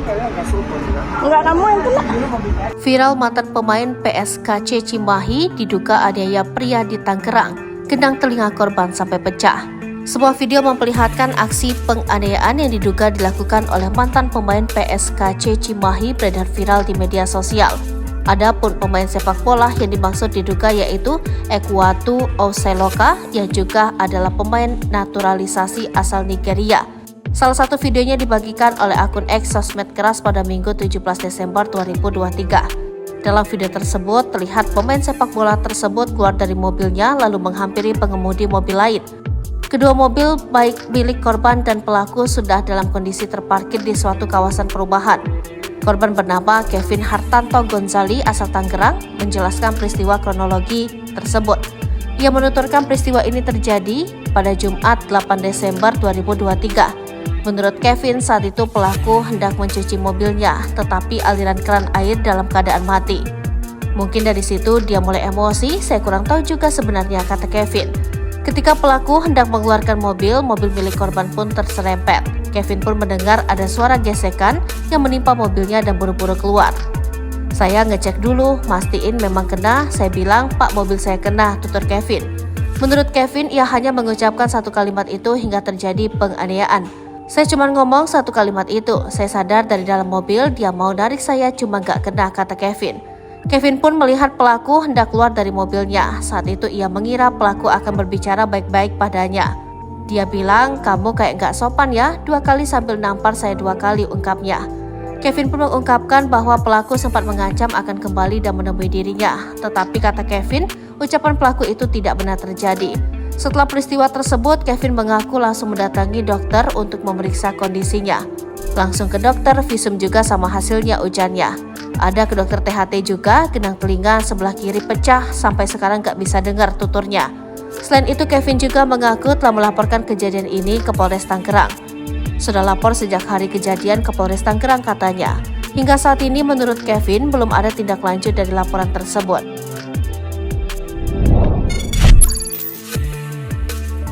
Enggak, kamu yang kena. Viral mantan pemain PSKC Cimahi diduga aniaya pria di Tangerang, gendang telinga korban sampai pecah. Sebuah video memperlihatkan aksi penganiayaan yang diduga dilakukan oleh mantan pemain PSKC Cimahi beredar viral di media sosial. Adapun pemain sepak bola yang dimaksud diduga yaitu Ekwatu Oseloka yang juga adalah pemain naturalisasi asal Nigeria. Salah satu videonya dibagikan oleh akun X Sosmed Keras pada Minggu 17 Desember 2023. Dalam video tersebut terlihat pemain sepak bola tersebut keluar dari mobilnya lalu menghampiri pengemudi mobil lain. Kedua mobil baik milik korban dan pelaku sudah dalam kondisi terparkir di suatu kawasan perumahan. Korban bernama Kevin Hartanto Gonzali asal Tangerang menjelaskan peristiwa kronologi tersebut. Ia menuturkan peristiwa ini terjadi pada Jumat 8 Desember 2023. Menurut Kevin, saat itu pelaku hendak mencuci mobilnya, tetapi aliran keran air dalam keadaan mati. Mungkin dari situ dia mulai emosi, saya kurang tahu juga sebenarnya, kata Kevin. Ketika pelaku hendak mengeluarkan mobil milik korban pun terserempet. Kevin pun mendengar ada suara gesekan yang menimpa mobilnya dan buru-buru keluar. Saya ngecek dulu, mastiin memang kena, saya bilang, Pak, mobil saya kena, tutur Kevin. Menurut Kevin, ia hanya mengucapkan satu kalimat itu hingga terjadi penganiayaan. Saya cuma ngomong satu kalimat itu, saya sadar dari dalam mobil dia mau narik saya cuma gak kena, kata Kevin. Kevin pun melihat pelaku hendak keluar dari mobilnya. Saat itu ia mengira pelaku akan berbicara baik-baik padanya. Dia bilang, kamu kayak gak sopan ya, 2 kali sambil nampar saya 2 kali, ungkapnya. Kevin pun mengungkapkan bahwa pelaku sempat mengancam akan kembali dan menemui dirinya. Tetapi kata Kevin, ucapan pelaku itu tidak benar terjadi. Setelah peristiwa tersebut, Kevin mengaku langsung mendatangi dokter untuk memeriksa kondisinya. Langsung ke dokter, visum juga sama hasilnya, ujarnya. Ada ke dokter THT juga, gendang telinga sebelah kiri pecah, sampai sekarang gak bisa dengar, tuturnya. Selain itu, Kevin juga mengaku telah melaporkan kejadian ini ke Polres Tangerang. Sudah lapor sejak hari kejadian ke Polres Tangerang, katanya. Hingga saat ini menurut Kevin belum ada tindak lanjut dari laporan tersebut.